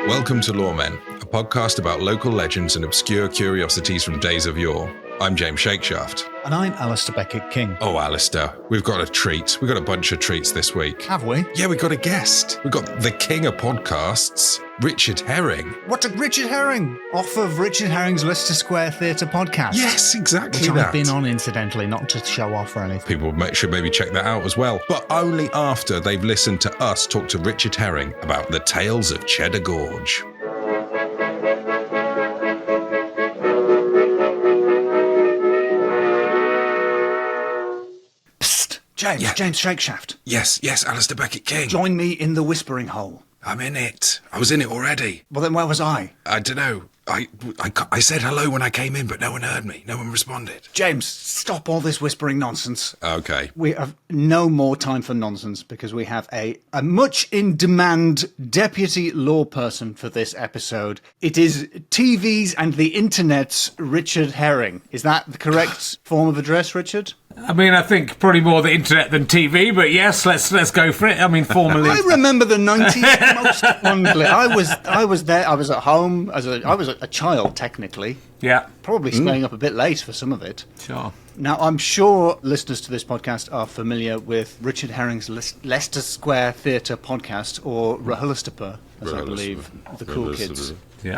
Welcome to Loremen, a podcast about local legends and obscure curiosities from days of yore. I'm James Shakeshaft. And I'm Alistair Beckett-King. Oh, Alistair, we've got a treat. We've got a bunch of treats this week. Have we? Yeah, we've got a guest. We've got the king of podcasts, Richard Herring. What, Richard Herring? Off of Richard Herring's Leicester Square Theatre podcast. Yes, exactly which that. I've been on, incidentally, not to show off or anything. People should maybe check that out as well. But only after they've listened to us talk to Richard Herring about the tales of Cheddar Gorge. James Shakeshaft. Yes, Alistair Beckett-King. Join me in the Whispering Hole. I'm in it. I was in it already. Well, then where was I? I don't know. I said hello when I came in, but no one heard me. No one responded. James, stop all this whispering nonsense. Okay. We have no more time for nonsense because we have a much in demand deputy law person for this episode. It is TV's and the internet's Richard Herring. Is that the correct form of address, Richard? I mean, I think probably more the internet than TV, but yes, let's go for it. I mean, formally. I remember the 90s most fondly. I was there. I was at home I was a child, technically. Yeah. Probably staying up a bit late for some of it. Sure. Now, I'm sure listeners to this podcast are familiar with Richard Herring's Leicester Square Theatre podcast, or RHLSTP, as I believe the cool kids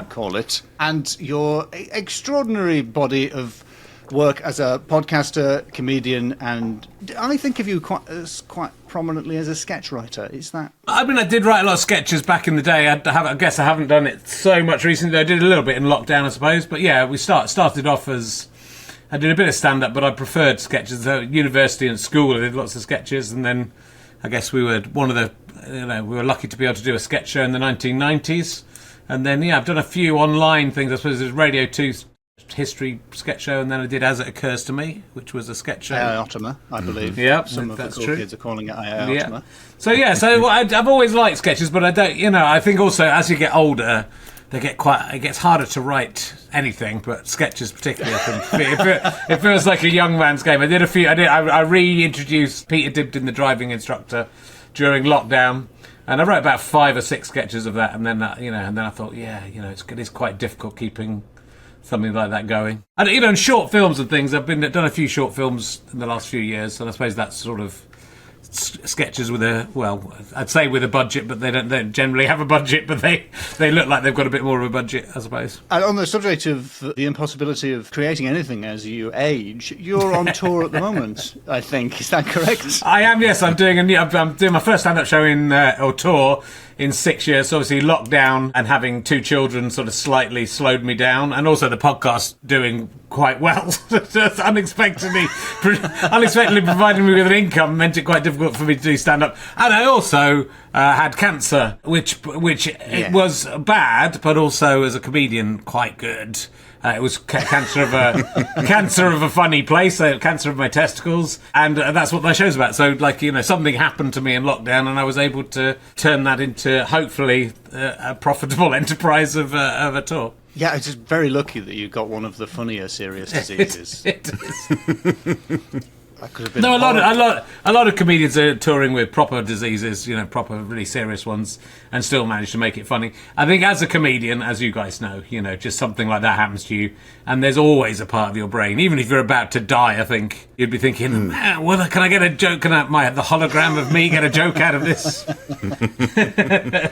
call it, and your extraordinary body of work as a podcaster, comedian, and I think of you quite prominently as a sketch writer. Is that? I mean, I did write a lot of sketches back in the day. I guess I haven't done it so much recently. I did a little bit in lockdown, I suppose. But yeah, we started off as... I did a bit of stand-up, but I preferred sketches. So at university and school, I did lots of sketches, and then I guess we were we were lucky to be able to do a sketch show in the 1990s. And then, I've done a few online things. I suppose there's Radio 2 history sketch show, and then I did As It Occurs to Me, which was a sketch show. Iotima, I believe. Yeah, some of the cool kids are calling it Iotima. Yeah. So I've always liked sketches, but I don't. I think also as you get older, it gets harder to write anything, but sketches particularly. I think it feels like a young man's game. I reintroduced Peter Dibdin, the driving instructor, during lockdown. And I wrote about 5 or 6 sketches of that, and then I thought, it's quite difficult keeping something like that going. And in short films and things, I've done a few short films in the last few years, and I suppose that's sort of sketches with I'd say with a budget, but they don't generally have a budget, but they look like they've got a bit more of a budget, I suppose. And on the subject of the impossibility of creating anything as you age, you're on tour at the moment, I think. Is that correct? I am, yes. I'm doing my first stand-up show or tour in 6 years. So obviously lockdown and having 2 children sort of slightly slowed me down, and also the podcast doing quite well. Just unexpectedly providing me with an income meant it quite difficult for me to do stand-up. And I also had cancer, which it was bad, but also as a comedian quite good. It was cancer of a funny place, cancer of my testicles, and that's what my show's about. So, something happened to me in lockdown, and I was able to turn that into hopefully a profitable enterprise of a tour. Yeah, it's just very lucky that you got one of the funnier serious diseases. It is. That could have been a lot of comedians are touring with proper diseases, proper really serious ones, and still manage to make it funny. I think as a comedian, as you guys know, just something like that happens to you, and there's always a part of your brain, even if you're about to die, I think you'd be thinking, well, can I get a joke? Can the hologram of me get a joke out of this? The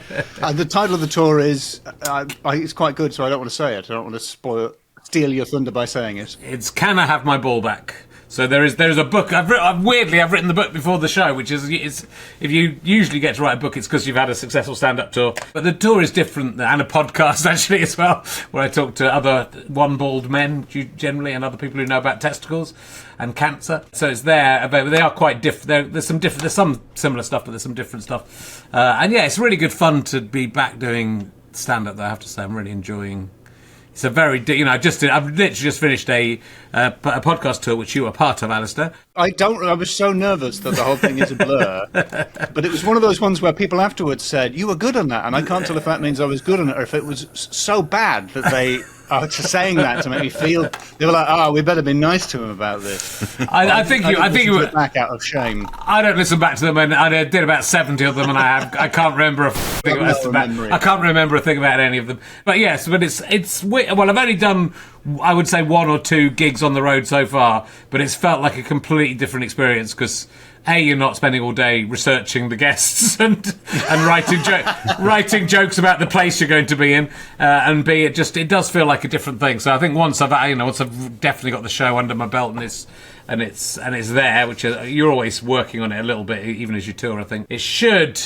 title of the tour is, it's quite good, so I don't want to say it. I don't want to steal your thunder by saying it. It's Can I Have My Ball Back? So there is a book. I've written the book before the show, which is if you usually get to write a book, it's because you've had a successful stand-up tour. But the tour is different, and a podcast actually as well, where I talk to other one-balled men generally, and other people who know about testicles and cancer. So it's there, but they are quite different. There's some similar stuff, but there's some different stuff. And yeah, it's really good fun to be back doing stand-up. I have to say, I'm really enjoying It's a very, I've literally just finished a podcast tour, which you were part of, Alistair. I was so nervous that the whole thing is a blur. But it was one of those ones where people afterwards said, you were good on that. And I can't tell if that means I was good on it or if it was so bad that they are saying that to make me feel, they were like, we better be nice to him about this. I think you were back out of shame. I don't listen back to them, and I did about 70 of them, and I can't remember a thing I can't remember a thing about any of them. But yes, it's well, I've only done, I would say, 1 or 2 gigs on the road so far, but it's felt like a completely different experience because A, you're not spending all day researching the guests and writing jokes about the place you're going to be in, and B, it does feel like a different thing. So I think once I've definitely got the show under my belt and it's there, which you're always working on it a little bit, even as you tour. I think it should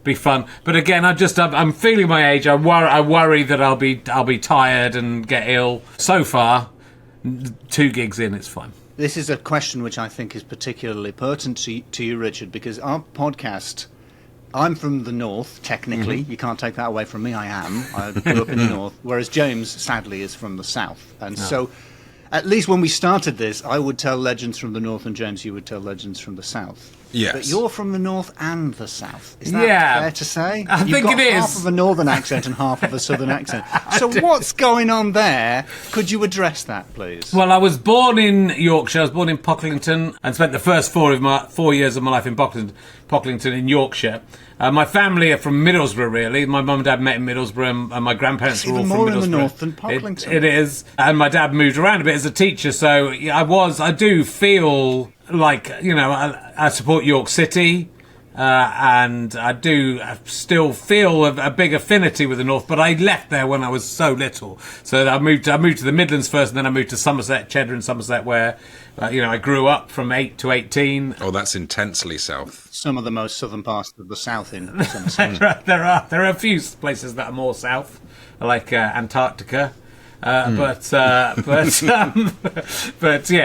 be fun. But again, I'm feeling my age. I worry that I'll be tired and get ill. So far, 2 gigs in, it's fine. This is a question which I think is particularly pertinent to you, Richard, because our podcast, I'm from the north, technically. Mm-hmm. You can't take that away from me. I grew up in the north, whereas James, sadly, is from the south. And so, at least when we started this, I would tell legends from the north, and James, you would tell legends from the south. Yes. But you're from the north and the south. Is that fair to say? I think it is. You've got half of a northern accent and half of a southern accent. So what's going on there? Could you address that, please? Well, I was born in Yorkshire. I was born in Pocklington and spent the first 4 years of my life in Pocklington in Yorkshire. My family are from Middlesbrough, really. My mum and dad met in Middlesbrough, and my grandparents were all from Middlesbrough. It's even more in the north than Pocklington. It is. And my dad moved around a bit as a teacher, so I do feel like, I support York City, and I still feel a big affinity with the north, but I left there when I was so little. So I moved to the Midlands first, and then I moved to Somerset, Cheddar in Somerset, where I grew up from 8 to 18. Oh, that's intensely south. Some of the most southern parts of the south in Somerset. There are a few places that are more south, like Antarctica. But yeah,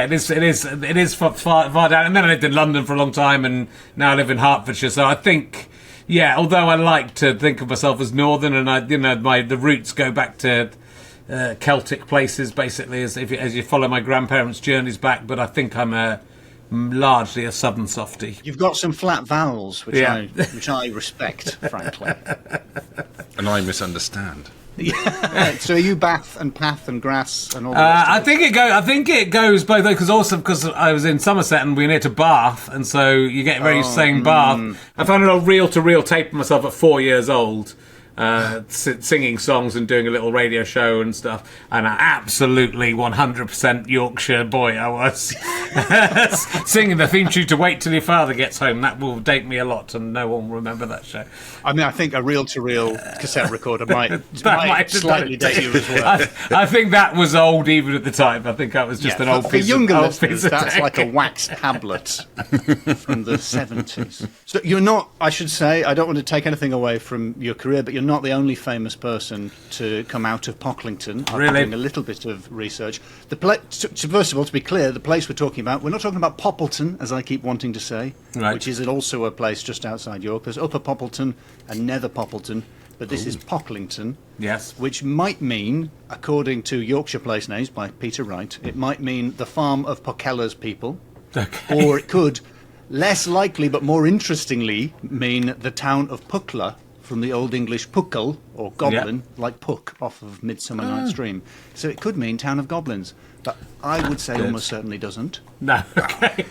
it is far down. And then I lived in London for a long time, and now I live in Hertfordshire. So I think, although I like to think of myself as northern, and the roots go back to Celtic places, basically, as you follow my grandparents' journeys back. But I think I'm largely a southern softy. You've got some flat vowels, which I respect, frankly. And I misunderstand. Yeah. So are you Bath and Path and Grass and all that? I think it goes both ways, because I was in Somerset and we're near to Bath, and so you get very used to saying Bath. I found an old reel-to-reel tape of myself at 4 years old, singing songs and doing a little radio show and stuff, and I absolutely 100% Yorkshire boy I was. Singing the theme tune to Wait Till Your Father Gets Home. That will date me a lot, and no one will remember that show. I mean, I think a reel-to-reel cassette recorder might slightly date you as well. I think that was old even at the time. I think that was just an old piece of younger listeners, that's like a wax tablet from the 70s. So you're not, I should say, I don't want to take anything away from your career, but you're not the only famous person to come out of Pocklington. Really? I'm doing a little bit of research. First of all, to be clear, the place we're talking about, we're not talking about Poppleton, as I keep wanting to say, which is also a place just outside York. There's Upper Poppleton and Nether Poppleton, but this is Pocklington. Yes. Which might mean, according to Yorkshire Place Names by Peter Wright, it might mean the farm of Pockella's people. Okay. Or it could, less likely but more interestingly, mean the town of Puckler, from the Old English puckle, or goblin, like Puck off of Midsummer Night's Dream. So it could mean town of goblins. But I would say almost certainly doesn't. No, okay.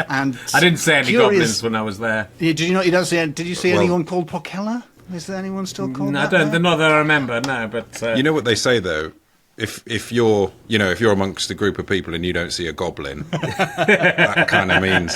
And I didn't see any goblins when I was there. Did you not? Did you see anyone called Pockella? Is there anyone still called that? Not that I remember. No, but you know what they say though. If you're amongst a group of people and you don't see a goblin, that kind of means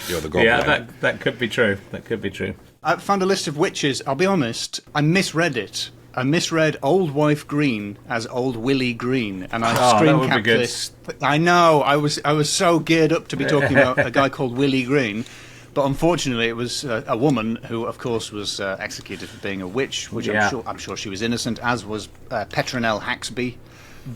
you're the goblin. Yeah, that could be true. That could be true. I found a list of witches. I'll be honest, I misread it. I misread Old Wife Green as Old Willie Green, and I screen capped this. I know. I was so geared up to be talking about a guy called Willie Green, but unfortunately, it was a woman who, of course, was executed for being a witch, which I'm sure she was innocent, as was Petronelle Haxby.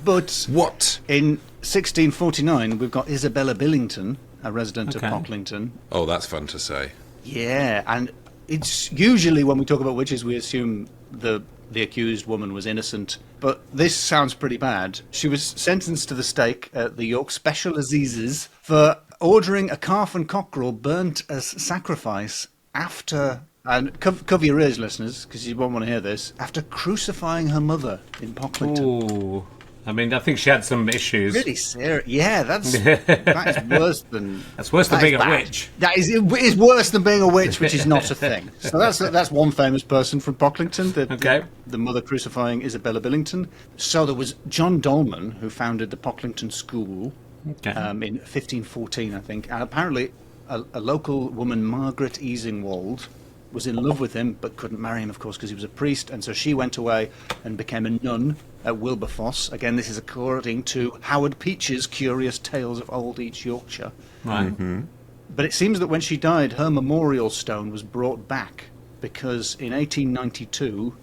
But what in 1649, we've got Isabella Billington, a resident of Pocklington. Oh, that's fun to say. Yeah, and it's usually when we talk about witches, we assume the the accused woman was innocent. But this sounds pretty bad. She was sentenced to the stake at the York Special Assizes for ordering a calf and cockerel burnt as sacrifice after... And cover your ears, listeners, because you won't want to hear this. After crucifying her mother in Pocklington. Ooh. I mean, I think she had some issues. Really serious. Yeah, that is worse than... That's worse than being a witch. It is worse than being a witch, which is not a thing. So that's one famous person from Pocklington, the mother crucifying Isabella Billington. So there was John Dolman, who founded the Pocklington School in 1514, I think. And apparently a local woman, Margaret Easingwold, was in love with him, but couldn't marry him, of course, because he was a priest, and so she went away and became a nun at Wilberforce. Again, this is according to Howard Peach's Curious Tales of Old East Yorkshire. Right. Mm-hmm. But it seems that when she died, her memorial stone was brought back, because in 1892,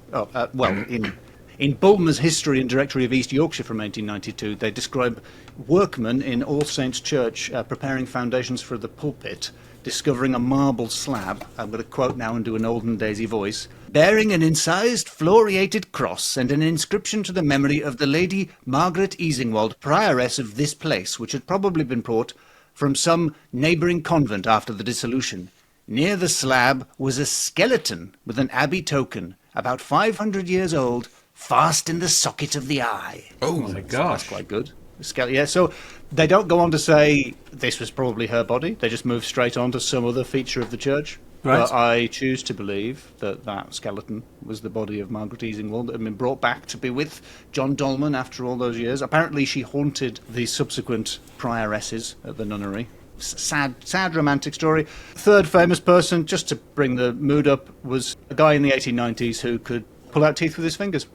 in Bulmer's History and Directory of East Yorkshire from 1892, they describe workmen in All Saints' Church preparing foundations for the pulpit, discovering a marble slab, I'm going to quote now and do an olden daisy voice, bearing an incised floriated cross and an inscription to the memory of the Lady Margaret Easingwold, prioress of this place, which had probably been brought from some neighbouring convent after the dissolution. Near the slab was a skeleton with an abbey token, about 500 years old, fast in the socket of the eye. Oh my gosh. That's quite good. Yeah, so they don't go on to say this was probably her body. They just move straight on to some other feature of the church. Right. But I choose to believe that skeleton was the body of Margaret Easingwold that had been brought back to be with John Dolman after all those years. Apparently she haunted the subsequent prioresses at the nunnery. Sad romantic story. Third famous person, just to bring the mood up, was a guy in the 1890s who could pull out teeth with his fingers.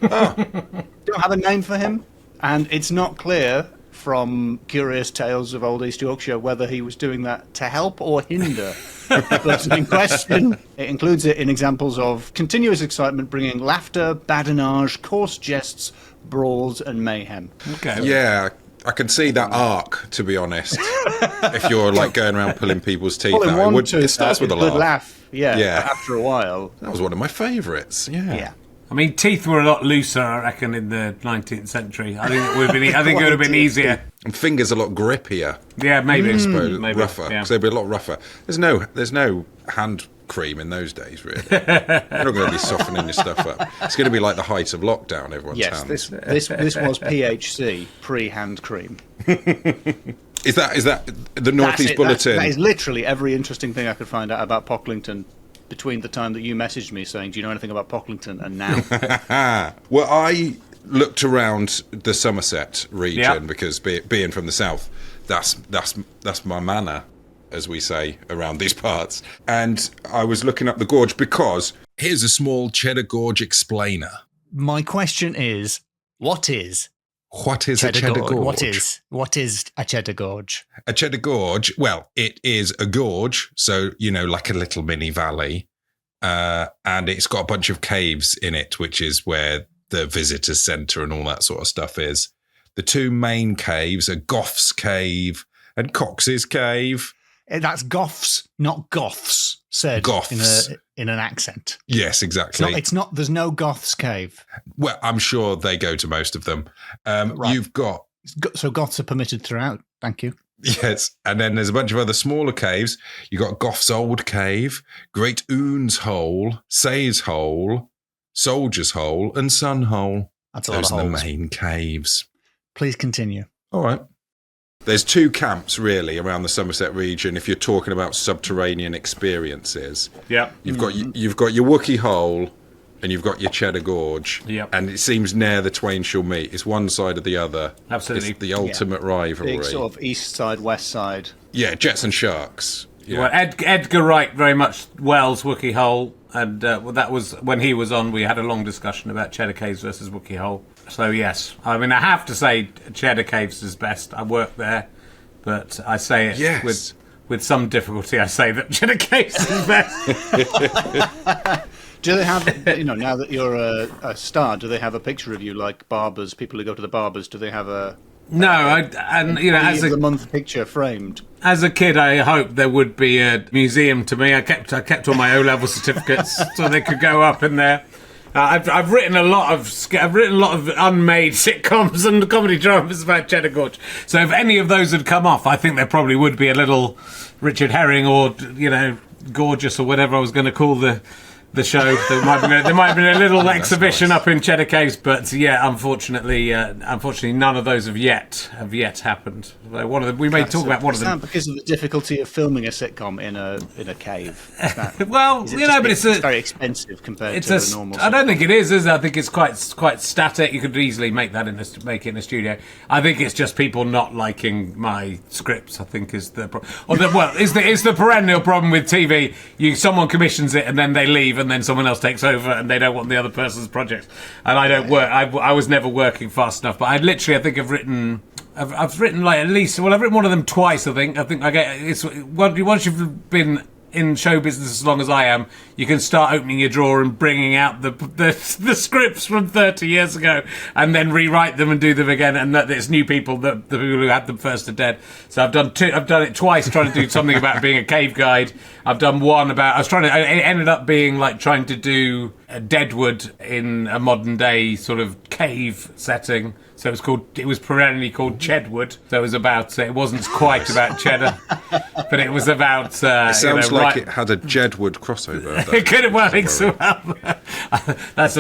Oh. Don't have a name for him. And it's not clear from Curious Tales of Old East Yorkshire whether he was doing that to help or hinder the person in question. It includes it in examples of continuous excitement bringing laughter, badinage, coarse jests, brawls and mayhem. Okay. Yeah, I can see that arc, to be honest. If you're like going around pulling people's teeth out. It starts with a laugh. Yeah. After a while. That was one of my favourites. Yeah. I mean, teeth were a lot looser, I reckon, in the 19th century. I think it would have been easier. And fingers a lot grippier. Yeah, maybe. Maybe rougher, because they'd be a lot rougher. There's no hand cream in those days, really. You're not going to be softening your stuff up. It's going to be like the height of lockdown, everyone's hands. Yes, this was PHC, pre-hand cream. Is that the North East Bulletin? That is literally every interesting thing I could find out about Pocklington between the time that you messaged me saying, do you know anything about Pocklington, and now? Well, I looked around the Somerset region because being from the south, that's my manor, as we say around these parts. And I was looking up the gorge because here's a small Cheddar Gorge explainer. My question is, what is a Cheddar Gorge? What is a Cheddar Gorge? A Cheddar Gorge, well, it is a gorge, so, like a little mini valley, and it's got a bunch of caves in it, which is where the visitor centre and all that sort of stuff is. The two main caves are Goff's Cave and Cox's Cave. That's Goffs, not Goths, said Goths. In an accent. Yes, exactly. It's not. There's no Goth's Cave. Well, I'm sure they go to most of them. Right. You've got... So Goths are permitted throughout. Thank you. Yes, and then there's a bunch of other smaller caves. You've got Goff's Old Cave, Great Oon's Hole, Say's Hole, Soldier's Hole, and Sun Hole. That's a lot of holes. Those are the main caves. Please continue. All right. There's two camps, really, around the Somerset region if you're talking about subterranean experiences. Yeah. You've got your Wookey Hole and you've got your Cheddar Gorge. Yeah. And it seems ne'er the twain shall meet. It's one side or the other. Absolutely. It's the ultimate rivalry. Big sort of east side, west side. Yeah, Jets and Sharks. Yeah. Well, Edgar Wright very much Wells Wookey Hole, and that was when he was on. We had a long discussion about Cheddar Caves versus Wookey Hole. So yes, I mean I have to say Cheddar Caves is best. I work there, but I say it with some difficulty. I say that Cheddar Caves is best. Do they have, now that you're a star, do they have a picture of you like barbers? People who go to the barbers, do they have a? No, as a month picture framed. As a kid, I hoped there would be a museum to me. I kept all my O-level certificates so they could go up in there. I've written a lot of unmade sitcoms and comedy dramas about Cheddar Gorge. So if any of those had come off, I think there probably would be a little Richard Herring or Gorgeous or whatever I was going to call the show. There might have been a little exhibition up in Cheddar Caves, but unfortunately, none of those have yet happened. We may talk about one of them. Is that because of the difficulty of filming a sitcom in a cave? Well, but it's very expensive compared to a normal. I don't think it is I think it's quite static. You could easily make it in a studio. I think it's just people not liking my scripts. I think is the problem. It's the perennial problem with TV. Someone commissions it and then they leave. And then someone else takes over, and they don't want the other person's project. And I don't work. I was never working fast enough. But I think I've written like at least. Well, I've written one of them twice. I think I get it's once you've been in show business as long as I am, you can start opening your drawer and bringing out the scripts from 30 years ago, and then rewrite them and do them again. And that it's new people. The people who had them first are dead. So I've done it twice, trying to do something about being a cave guide. I've done one about. It ended up being like trying to do a Deadwood in a modern day sort of cave setting. So it was perennially called Chedwood. So it was about. It wasn't quite about cheddar, but it was about. It sounds like it had a Jedwood crossover. It could have. Well, I think so. That's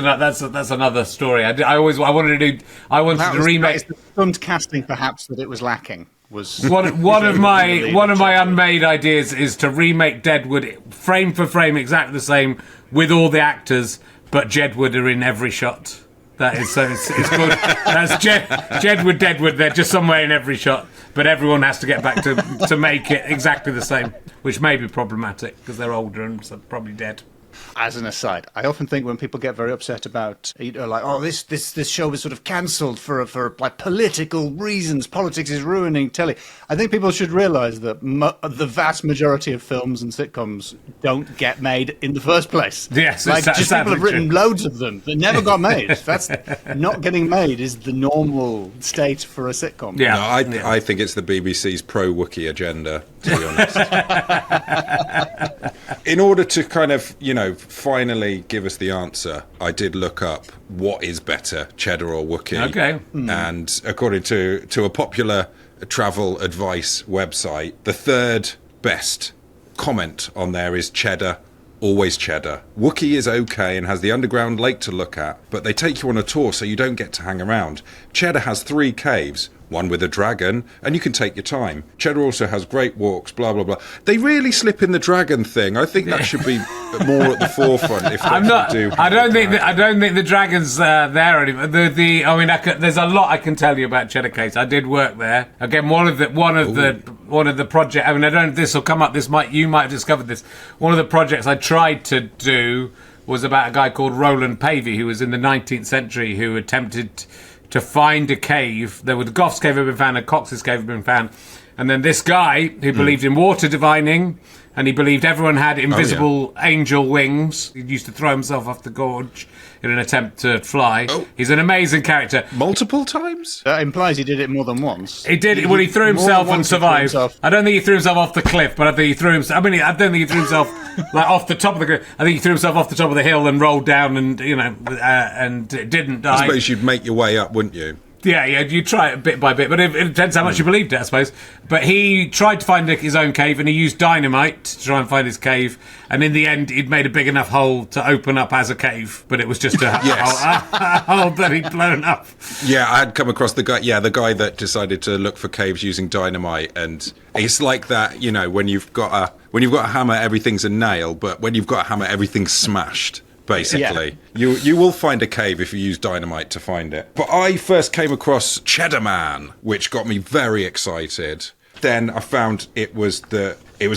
another story. I wanted to remake. That is the stunt casting, perhaps, that it was lacking. Was one of my unmade ideas is to remake Deadwood frame for frame exactly the same with all the actors, but Jedwood are in every shot. That is so. It's called that's Jedwood Deadwood. They're just somewhere in every shot, but everyone has to get back to make it exactly the same, which may be problematic because they're older and so probably dead. As an aside, I often think when people get very upset about, this show was sort of cancelled for like political reasons, politics is ruining telly. I think people should realise that the vast majority of films and sitcoms don't get made in the first place. Yes, people have written loads of them that never got made. That's not getting made is the normal state for a sitcom. Yeah, no, I think it's the BBC's pro-Wookey agenda, to be honest. In order to kind of, finally give us the answer, I did look up what is better, cheddar or Wookey. Okay. And according to a popular travel advice website, the third best comment on there is cheddar, always cheddar. Wookey is okay and has the underground lake to look at, but they take you on a tour so you don't get to hang around. Cheddar has 3 caves, one with a dragon, and you can take your time. Cheddar also has great walks, blah, blah, blah. They really slip in the dragon thing. I think that should be more at the forefront if they do. I don't think the dragon's there anymore. There's a lot I can tell you about Cheddar Caves. I did work there. Again, one of the project. I don't know if this will come up. You might have discovered this. One of the projects I tried to do was about a guy called Roland Pavey, who was in the 19th century, who attempted to find a cave. There was Goff's Cave had been found and Cox's Cave had been found. And then this guy who believed in water divining, and he believed everyone had invisible angel wings. He used to throw himself off the gorge in an attempt to fly. Oh. He's an amazing character. Multiple times? That implies he did it more than once. He did. He threw himself and survived. I don't think he threw himself off the cliff, but I think he threw himself. I don't think he threw himself like off the top of the cliff. I think he threw himself off the top of the hill and rolled down, and and didn't die. I suppose you'd make your way up, wouldn't you? Yeah, you try it bit by bit, but it depends how much you believed it, I suppose. But he tried to find his own cave, and he used dynamite to try and find his cave. And in the end, he'd made a big enough hole to open up as a cave, but it was just a hole that he'd blown up. Yeah, I had come across the guy that decided to look for caves using dynamite, and it's like that. When you've got a hammer, everything's a nail, but when you've got a hammer, everything's smashed. Basically, you will find a cave if you use dynamite to find it. But I first came across Cheddar Man, which got me very excited. Then I found it was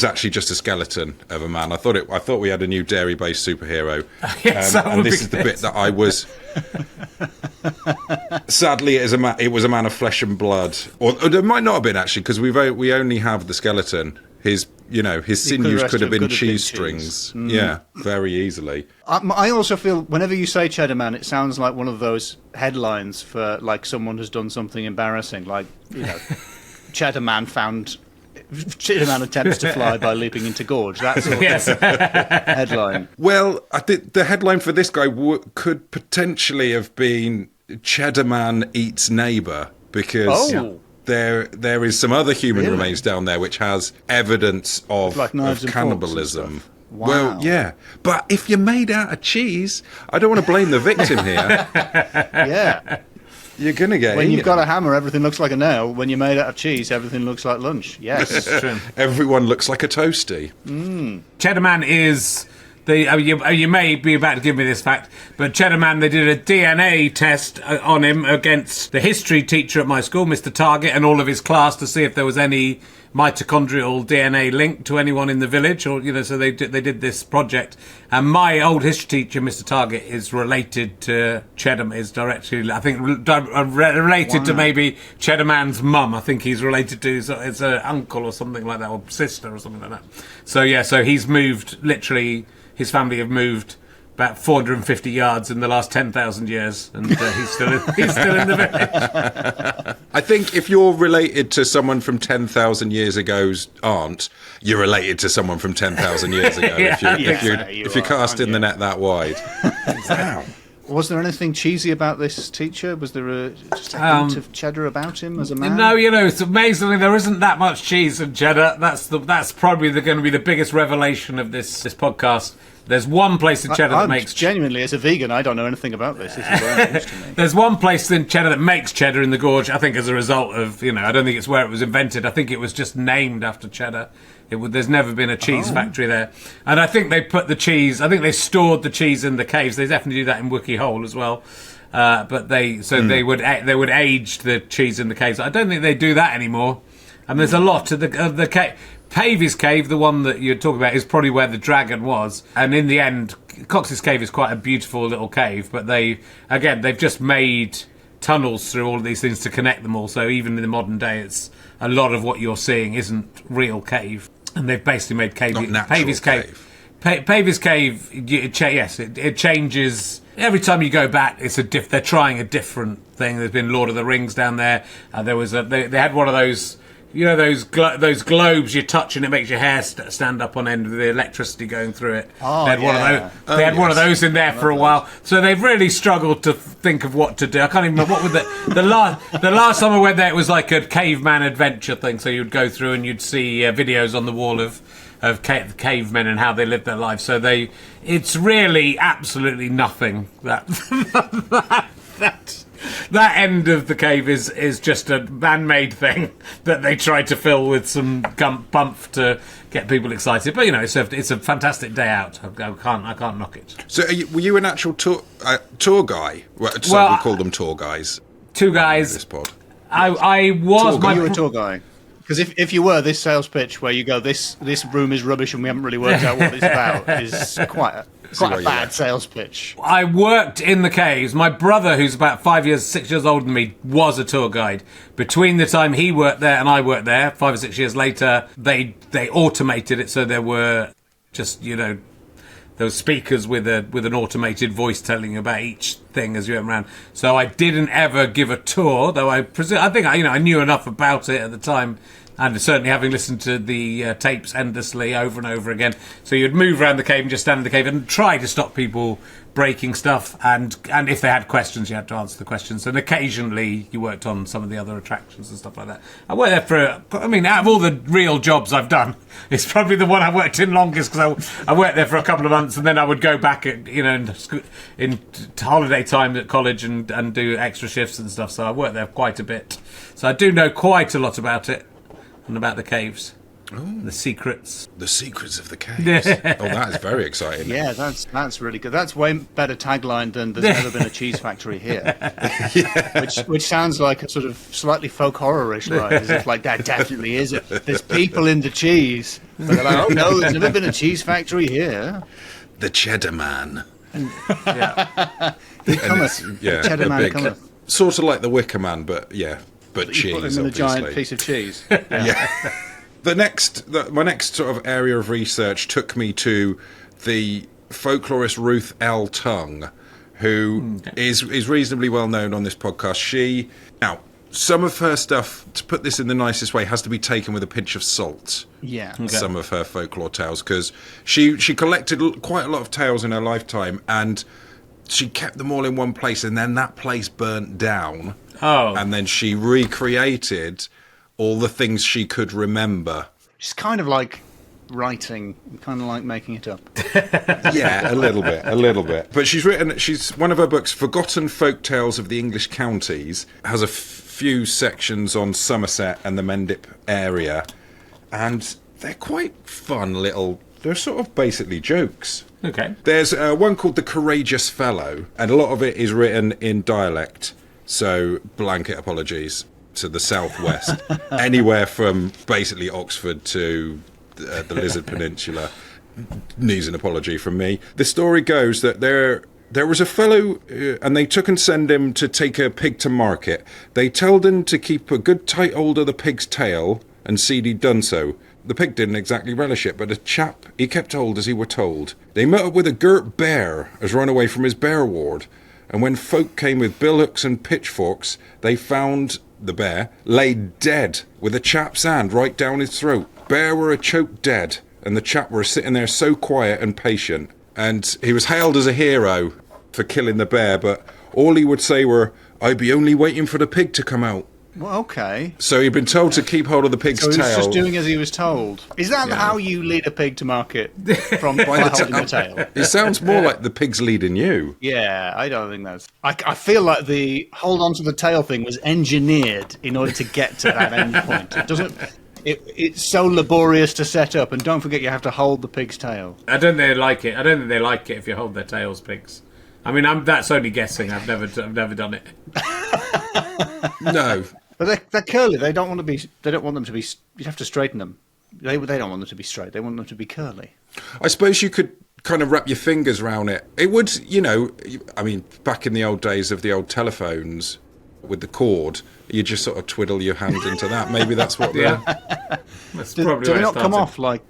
actually just a skeleton of a man. I thought we had a new dairy-based superhero. Yes, and this is the bit that I was. Sadly, it was a man of flesh and blood, or it might not have been actually, because we only have the skeleton. His sinews could have been cheese strings. Yeah, very easily. I also feel whenever you say Cheddar Man, it sounds like one of those headlines for like someone has done something embarrassing, like Cheddar Man found Cheddar Man attempts to fly by leaping into gorge. That's sort of headline. Well, I think the headline for this guy could potentially have been Cheddar Man eats neighbour, because there is some other human remains down there which has evidence of cannibalism. Wow. Well, yeah. But if you're made out of cheese, I don't want to blame the victim here. Yeah. You're going to get When eaten. you've got a hammer, everything looks like a nail. When you're made out of cheese, everything looks like lunch. Yes. True. Everyone looks like a toasty. Cheddar Man is... You may be about to give me this fact, but Cheddar Man, they did a DNA test on him against the history teacher at my school, Mr. Target, and all of his class to see if there was any mitochondrial DNA link to anyone in the village, or so they did this project. And my old history teacher, Mr. Target, is related to Cheddar. Is directly, I think, related to maybe Cheddar Man's mum. I think he's related to his an uncle or something like that, or sister or something like that. So he's moved literally. His family have moved about 450 yards in the last 10,000 years, and he's still in the village. I think if you're related to someone from 10,000 years ago's aunt, you're related to someone from 10,000 years ago. If you're casting the net that wide. Wow. Was there anything cheesy about this teacher? Was there just a hint of cheddar about him as a man? No, it's amazingly there isn't that much cheese and cheddar. That's probably going to be the biggest revelation of this podcast. There's one place in cheddar that makes... Genuinely, as a vegan, I don't know anything about this. This is very news to me. There's one place in cheddar that makes cheddar in the gorge, I think as a result of, I don't think it's where it was invented. I think it was just named after cheddar. There's never been a cheese factory there. And I think they put the cheese... I think they stored the cheese in the caves. They definitely do that in Wookey Hole as well. But they would age the cheese in the caves. I don't think they do that anymore. And there's a lot of the cave... Pavy's Cave, the one that you're talking about, is probably where the dragon was. And in the end, Cox's Cave is quite a beautiful little cave, but they've just made tunnels through all of these things to connect them all. So even in the modern day, it's a lot of what you're seeing isn't real cave. And they've basically made Pavy's Cave. Pavy's Cave, it changes. Every time you go back, they're trying a different thing. There's been Lord of the Rings down there. They had one of those... those globes you touch and it makes your hair stand up on end with the electricity going through it. Oh, they had one of those in there for a while. So they've really struggled to think of what to do. I can't even remember what was the last time I went there. It was like a caveman adventure thing. So you'd go through and you'd see videos on the wall of cavemen and how they lived their lives. So it's really absolutely nothing that end of the cave is just a man-made thing that they tried to fill with some bump to get people excited. But it's a fantastic day out. I can't knock it. So were you an actual tour guy? Well, we call them tour guys. Two guys. This pod. I was. Were you a tour guy? Because if you were, this sales pitch where you go, this room is rubbish and we haven't really worked out what it's about is quite a bad sales pitch. I worked in the caves. My brother, who's about 6 years older than me, was a tour guide. Between the time he worked there and I worked there, 5 or 6 years later, they automated it so there were just, there were speakers with an automated voice telling you about each thing as you went around. So I didn't ever give a tour, though I think I knew enough about it at the time. And certainly having listened to the tapes endlessly over and over again. So you'd move around the cave and just stand in the cave and try to stop people breaking stuff. And if they had questions, you had to answer the questions. And occasionally you worked on some of the other attractions and stuff like that. I worked there out of all the real jobs I've done, it's probably the one I worked in longest because I worked there for a couple of months and then I would go back in holiday time at college and do extra shifts and stuff. So I worked there quite a bit. So I do know quite a lot about it. And about the caves. Ooh. The secrets. The secrets of the caves. That is very exciting. Yeah, that's really good. That's way better tagline than "There's never been a cheese factory here," which sounds like a sort of slightly folk horror-ish line, as if like that definitely is it. There's people in the cheese, but they're like, "Oh no, there's never been a cheese factory here." The Cheddar Man. He cometh. The Cheddar Man cometh. Sort of like the Wicker Man, but cheese. You put him in a giant piece of cheese. Yeah. My next sort of area of research took me to the folklorist Ruth L. Tongue, who is reasonably well known on this podcast. some of her stuff, to put this in the nicest way, has to be taken with a pinch of salt. Yeah. Okay. Some of her folklore tales, because she collected quite a lot of tales in her lifetime, and she kept them all in one place, and then that place burnt down. Oh. And then she recreated all the things she could remember. It's kind of like writing, kind of like making it up. Yeah, a little bit. But she's one of her books, Forgotten Folk Tales of the English Counties, has a few sections on Somerset and the Mendip area, and they're quite fun little, they're sort of basically jokes. Okay. There's one called The Courageous Fellow, and a lot of it is written in dialect, so blanket apologies to the southwest. Anywhere from basically Oxford to the Lizard Peninsula needs an apology from me. The story goes that there was a fellow, and they took and sent him to take a pig to market. They told him to keep a good tight hold of the pig's tail, and seed he'd done so. The pig didn't exactly relish it, but the chap, he kept hold as he were told. They met up with a girt bear as run away from his bear ward, and when folk came with billhooks and pitchforks, they found the bear laid dead with a chap's hand right down his throat. Bear were a choked dead, and the chap were sitting there so quiet and patient. And he was hailed as a hero for killing the bear, but all he would say were, "I'd be only waiting for the pig to come out." Well, okay. So he'd been told to keep hold of the pig's So he was tail. just doing as he was told. Is that how you lead a pig to market? From by holding the tail? It sounds more like the pig's leading you. Yeah, I don't think that's... I feel like the hold on to the tail thing was engineered in order to get to that end point. It doesn't... It's so laborious to set up, and don't forget you have to hold the pig's tail. I don't think they like it. I don't think they like it if you hold their tails, pigs. I mean, that's only guessing. I've never done it. No. But they're curly. They don't want to be. They don't want them to be. You have to straighten them. They don't want them to be straight. They want them to be curly. I suppose you could kind of wrap your fingers around it. It would, I mean, back in the old days of the old telephones with the cord, you just sort of twiddle your hand into that. Maybe that's what Yeah. That's probably Do where they it not come started. off like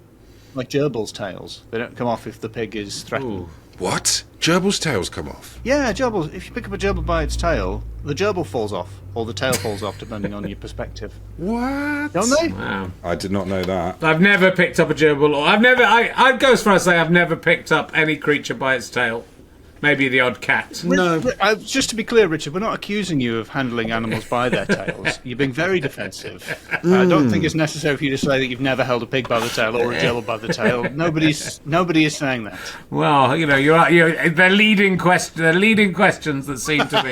gerbils' tails? They don't come off if the pig is threatened. Ooh. What? Gerbil's tails come off? Yeah, gerbils. If you pick up a gerbil by its tail, the gerbil falls off, or the tail falls off, depending on your perspective. What? Don't they? Wow. I did not know that. I've never picked up a gerbil, or I'd go as far as say I've never picked up any creature by its tail. Maybe the odd cat. No. Just to be clear, Richard, we're not accusing you of handling animals by their tails. You're being very defensive. I don't think it's necessary for you to say that you've never held a pig by the tail or a gerbil by the tail. Nobody is saying that. Well, you're they're leading questions that seem to be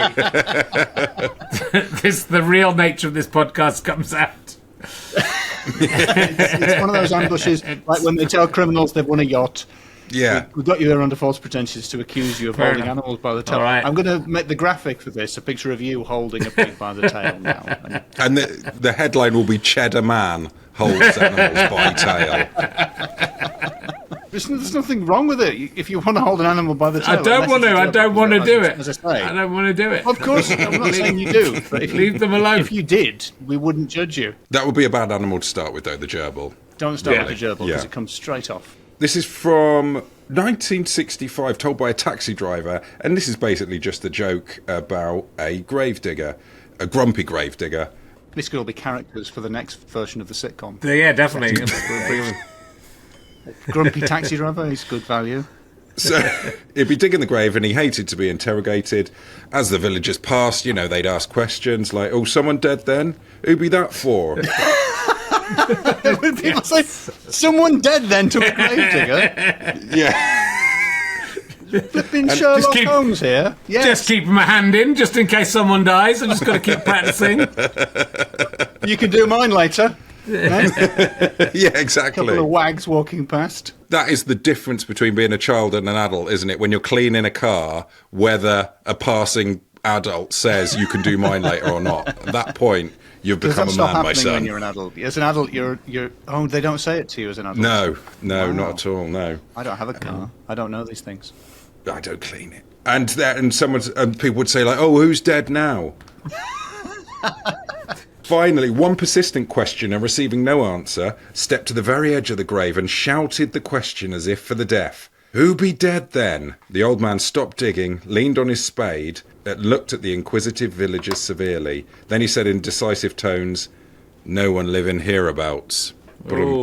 the real nature of this podcast comes out. It's one of those ambushes, like when they tell criminals they've won a yacht. Yeah. We got you here under false pretenses to accuse you of Fair holding enough. animals by the tail. All right. I'm going to make the graphic for this a picture of you holding a pig by the tail now. And the headline will be Cheddar Man holds animals by tail. There's nothing wrong with it. If you want to hold an animal by the tail, I don't want to. I don't want to do it. As I say, I don't want to do it. of course, I'm not saying you do. But if Leave them alone. If you did, we wouldn't judge you. That would be a bad animal to start with, though, the gerbil. Don't start Yeah. with the gerbil Yeah. because it comes straight off. This is from 1965, told by a taxi driver, and this is basically just a joke about a gravedigger, a grumpy gravedigger. This could all be characters for the next version of the sitcom. Yeah, definitely. Grumpy taxi driver is good value. So he'd be digging the grave, and he hated to be interrogated. As the villagers passed, they'd ask questions like, "Oh, someone dead then? Who be that for?" When people say, someone dead then to a gravedigger? Yeah. Flipping Sherlock keep- Holmes here. Yes. Just keep my hand in, just in case someone dies. I just got to keep practicing. You can do mine later. Yeah, Couple exactly. of wags walking past. That is the difference between being a child and an adult, isn't it? When you're cleaning a car, whether a passing adult says you can do mine later or not. At that point, you've Does become that a stop man, my happening when son. you're an adult? As an adult, you're. Oh, they don't say it to you as an adult. No, Wow. not at all. No, I don't have a car. I don't know these things. I don't clean it. And people would say like, "Oh, who's dead now?" Finally, one persistent questioner, receiving no answer, stepped to the very edge of the grave and shouted the question as if for the deaf. Who be dead then? The old man stopped digging, leaned on his spade, looked at the inquisitive villagers severely. Then he said in decisive tones, "No one living hereabouts." Oh,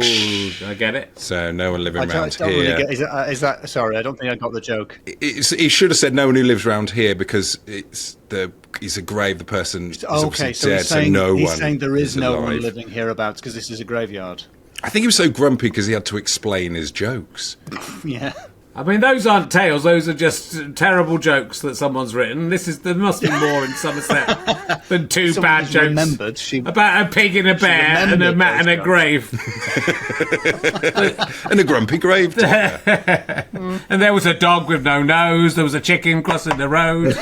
I get it. So no one living around don't here. Really is that? Sorry, I don't think I got the joke. He should have said no one who lives around here because it's a grave. The person is obviously so dead, he's saying, so he's saying there is no alive. one living hereabouts because this is a graveyard. I think he was so grumpy because he had to explain his jokes. Yeah. I mean, those aren't tales. Those are just terrible jokes that someone's written. There must be more in Somerset than two bad jokes about a pig and a bear and a grave. And a grumpy grave digger. And there was a dog with no nose. There was a chicken crossing the road.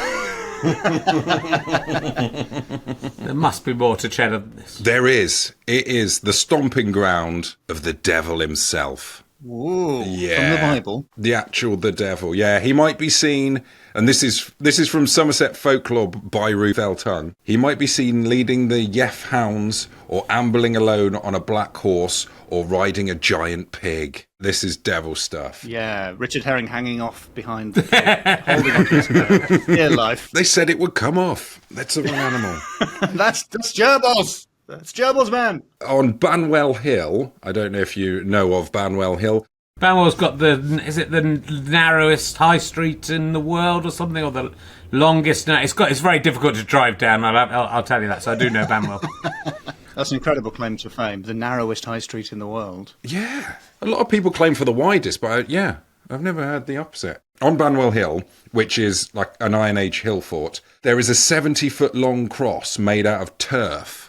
There must be more to Cheddar than this. There is. It is the stomping ground of the devil himself. Whoa, yeah. From the Bible? The devil, yeah. He might be seen, and this is from Somerset folklore by Ruth L. Tongue. He might be seen leading the Yef hounds, or ambling alone on a black horse, or riding a giant pig. This is devil stuff. Yeah, Richard Herring hanging off behind the pig, holding on to his nose. Dear life. They said it would come off. That's a wrong animal. That's gerbils. That's gerbils, man. On Banwell Hill, I don't know if you know of Banwell Hill. Banwell's got the narrowest high street in the world or something, or the longest. It's very difficult to drive down. I'll tell you that. So I do know Banwell. That's an incredible claim to fame. The narrowest high street in the world. Yeah, a lot of people claim for the widest, but I've never heard the opposite. On Banwell Hill, which is like an Iron Age hill fort, there is a 70-foot long cross made out of turf.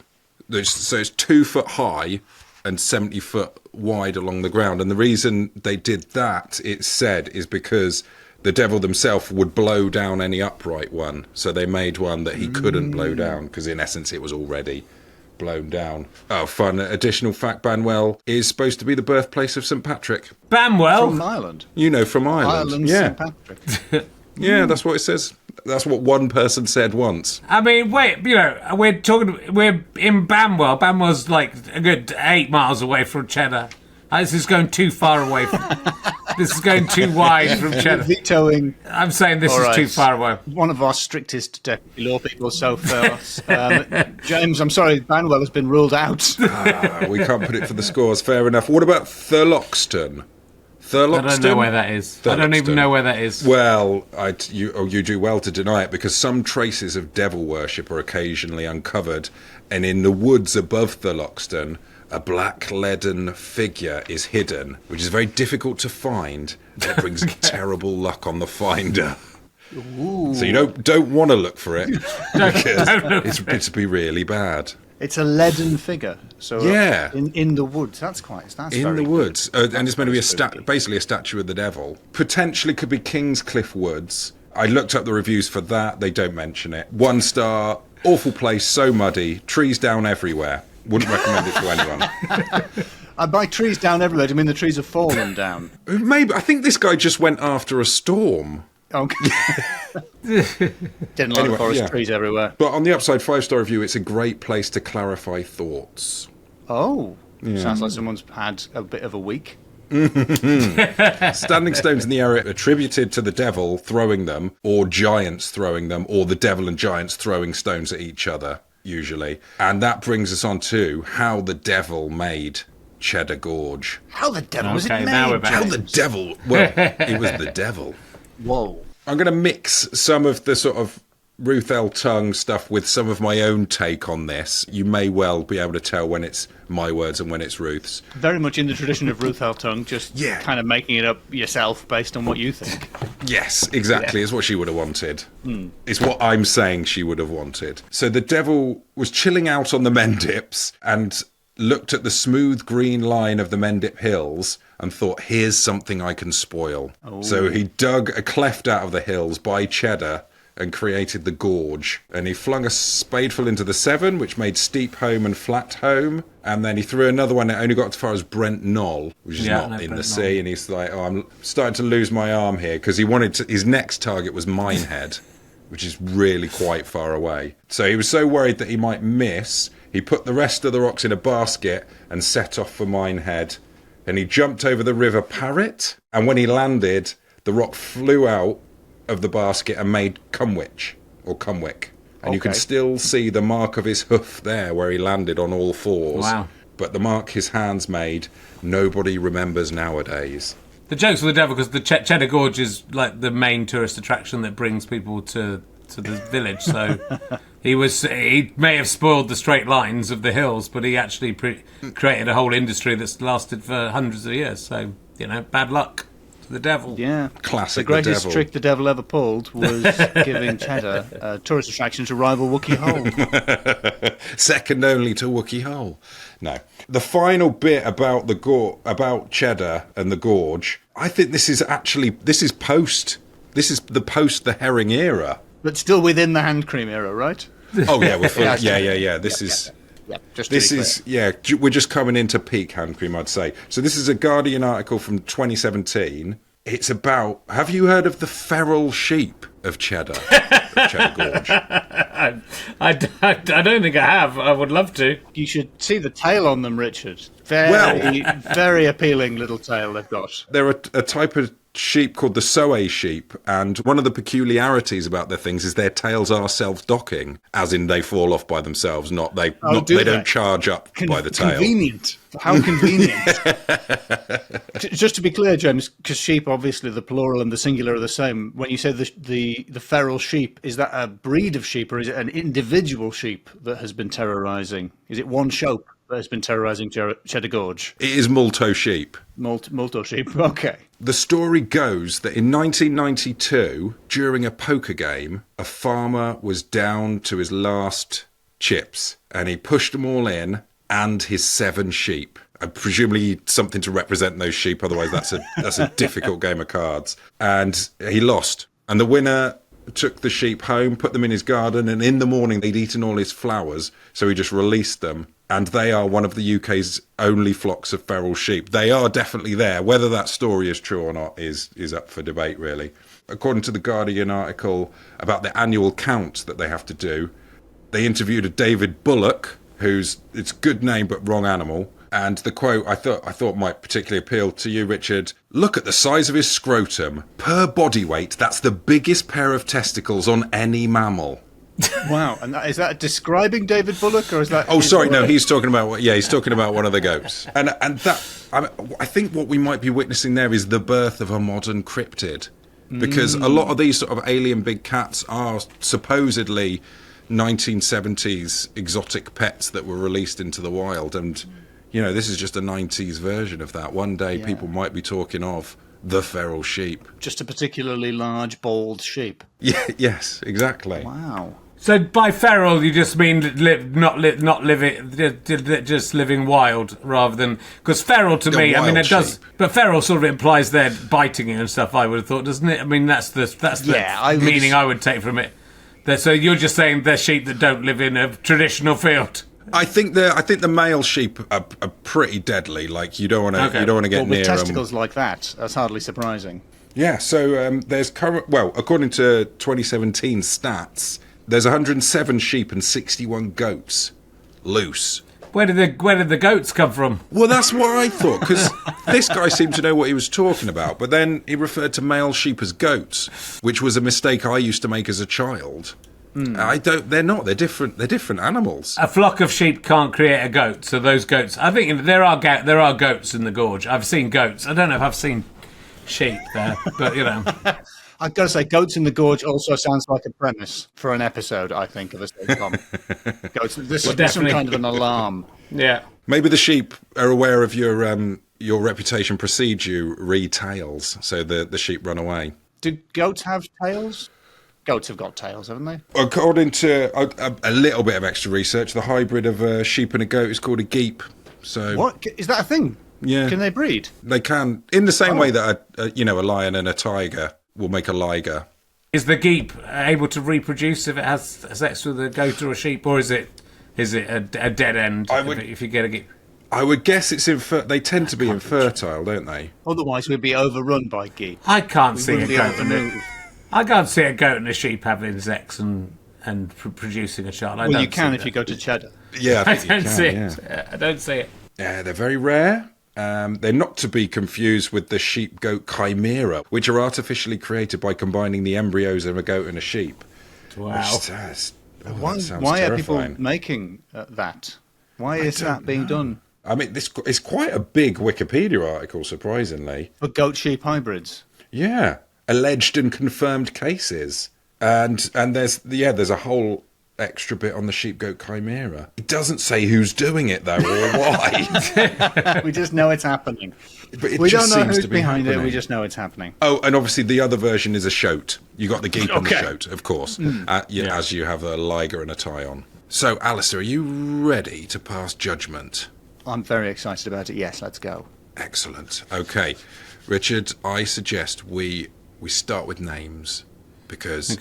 So it's 2 foot high and 70 foot wide along the ground. And the reason they did that, it's said, is because the devil himself would blow down any upright one. So they made one that he couldn't blow down because in essence it was already blown down. Oh, fun additional fact, Banwell is supposed to be the birthplace of St. Patrick. Banwell? From Ireland. You know, from Ireland. Ireland, yeah. St. Patrick. Yeah, that's what it says. That's what one person said once. I mean, wait, we're in Banwell. Banwell's like a good 8 miles away from Cheddar. This is going too far away. This is going too wide from Cheddar. Vetoing. I'm saying this is too far away. One of our strictest deputy law people so far. James, I'm sorry, Banwell has been ruled out. We can't put it for the scores. Fair enough. What about Thurloxton? I don't know where that is. I don't even know where that is. Well, you do well to deny it because some traces of devil worship are occasionally uncovered, and in the woods above Thurloxton, a black leaden figure is hidden, which is very difficult to find. It brings terrible luck on the finder. Ooh. So you don't want to look for it because it's to be really bad. It's a leaden figure, so yeah, in the woods. That's in very the woods, and it's meant to be basically a statue of the devil. Potentially could be Kingscliff Woods. I looked up the reviews for that; they don't mention it. 1 star, awful place, so muddy, trees down everywhere. Wouldn't recommend it to anyone. By trees down everywhere, do you mean the trees have fallen down? Maybe. I think this guy just went after a storm. Okay. Didn't like forest trees everywhere. But on the upside, 5-star review, it's a great place to clarify thoughts. Oh, sounds like someone's had a bit of a week. Standing stones in the area attributed to the devil throwing them, or giants throwing them, or the devil and giants throwing stones at each other, usually. And that brings us on to how the devil made Cheddar Gorge. How the devil was it made? Now we're back. How the devil? Well, it was the devil. Whoa. I'm going to mix some of the sort of Ruth L. Tongue stuff with some of my own take on this. You may well be able to tell when it's my words and when it's Ruth's. Very much in the tradition of Ruth L. Tongue, just kind of making it up yourself based on what you think. Yes, exactly. It's what she would have wanted. It's what I'm saying she would have wanted. So the devil was chilling out on the Mendips and looked at the smooth green line of the Mendip Hills and thought, here's something I can spoil. Oh. So he dug a cleft out of the hills by Cheddar and created the gorge. And he flung a spadeful into the Severn, which made Steep Home and Flat Home. And then he threw another one that only got as far as Brent Knoll, which is not in the sea. And he's like, I'm starting to lose my arm here, because he wanted to, his next target was Minehead, which is really quite far away. So he was so worried that he might miss, he put the rest of the rocks in a basket and set off for Minehead. And he jumped over the River Parrett, and when he landed, the rock flew out of the basket and made Cumwich, or Cumwick. And you can still see the mark of his hoof there where he landed on all fours. Wow. But the mark his hands made, nobody remembers nowadays. The joke's with the devil, because the Cheddar Gorge is like the main tourist attraction that brings people to the village. So he may have spoiled the straight lines of the hills, but he actually created a whole industry that's lasted for hundreds of years. So, bad luck to the devil. Yeah. Classic. The greatest trick the devil ever pulled was giving Cheddar a tourist attraction to rival Wookey Hole. Second only to Wookey Hole. No. The final bit about about Cheddar and the gorge, I think this is post the herring era. But still within the hand cream era, right? Oh yeah, we're just coming into peak hand cream, I'd say. So this is a Guardian article from 2017. It's about, have you heard of the feral sheep of Cheddar? Of Cheddar Gorge? I don't think I have. I would love to. You should see the tail on them, Richard. Very appealing little tail they've got. They're a type of sheep called the Soay sheep, and one of the peculiarities about their things is their tails are self-docking, as in they fall off by themselves, they don't charge up by the tail. Convenient. How convenient. Just to be clear, James, because sheep, obviously the plural and the singular are the same. When you say the feral sheep, is that a breed of sheep, or is it an individual sheep that has been terrorising? Is it one sheep that has been terrorising Cheddar Gorge? It is Multo sheep. Multo sheep, okay. The story goes that in 1992, during a poker game, a farmer was down to his last chips, and he pushed them all in, and his 7 sheep. Presumably something to represent those sheep, otherwise that's a difficult game of cards. And he lost. And the winner took the sheep home, put them in his garden, and in the morning they'd eaten all his flowers, so he just released them. And they are one of the UK's only flocks of feral sheep. They are definitely there. Whether that story is true or not is up for debate, really. According to the Guardian article about the annual count that they have to do, they interviewed a David Bullock, it's good name but wrong animal. And the quote I thought might particularly appeal to you, Richard. Look at the size of his scrotum. Per body weight, that's the biggest pair of testicles on any mammal. Wow, and is that describing David Bullock, or is that? Oh, sorry, no, he's talking about he's talking about one of the goats, and that I think what we might be witnessing there is the birth of a modern cryptid, because a lot of these sort of alien big cats are supposedly 1970s exotic pets that were released into the wild, and this is just a 90s version of that. One day, people might be talking of the feral sheep, just a particularly large, bald sheep. Yeah, yes, exactly. Wow. So by feral, you just mean just living wild, rather than, because feral to me, I mean, it does, but feral sort of implies they're biting you and stuff. I would have thought, doesn't it? I mean, that's the meaning I would take from it. So you're just saying they're sheep that don't live in a traditional field. I think the male sheep are pretty deadly. Like you don't want to get near them. With testicles like that's hardly surprising. Yeah. So there's according to 2017 stats, there's 107 sheep and 61 goats loose. Where did the goats come from? Well, that's what I thought, because this guy seemed to know what he was talking about. But then he referred to male sheep as goats, which was a mistake I used to make as a child. They're not. They're different. They're different animals. A flock of sheep can't create a goat. So those goats. I think there are goats in the gorge. I've seen goats. I don't know if I've seen sheep there, but I've got to say, goats in the gorge also sounds like a premise for an episode, I think, of a sitcom. Goats. This is some kind of an alarm. Yeah. Maybe the sheep are aware of your reputation precedes you. Tails, so the sheep run away. Do goats have tails? Goats have got tails, haven't they? According to a little bit of extra research, the hybrid of a sheep and a goat is called a geep. So what is that a thing? Yeah. Can they breed? They can, in the same way that a lion and a tiger will make a liger. Is the geep able to reproduce if it has sex with a goat or a sheep, or is it a dead end if you get a geep? I would guess it's they tend to be infertile, don't they? Otherwise, we'd be overrun by geep. I can't see a goat and a sheep having sex and producing a child. You can if you go to Cheddar. Yeah, I don't see it. I don't see it. Yeah, they're very rare. They're not to be confused with the sheep-goat chimera, which are artificially created by combining the embryos of a goat and a sheep. Wow. Why are people making that? Why is that being done? I mean, this is quite a big Wikipedia article, surprisingly. For goat-sheep hybrids? Yeah. Alleged and confirmed cases. And there's a whole extra bit on the sheep-goat chimera. It doesn't say who's doing it, though, or why. We just know it's happening. But we don't know who's behind it, we just know it's happening. Oh, and obviously the other version is a shoat. You got the geep and the shoat, of course, as you have a liger and a tie on. So, Alistair, are you ready to pass judgment? I'm very excited about it. Yes, let's go. Excellent. Okay. Richard, I suggest we start with names, because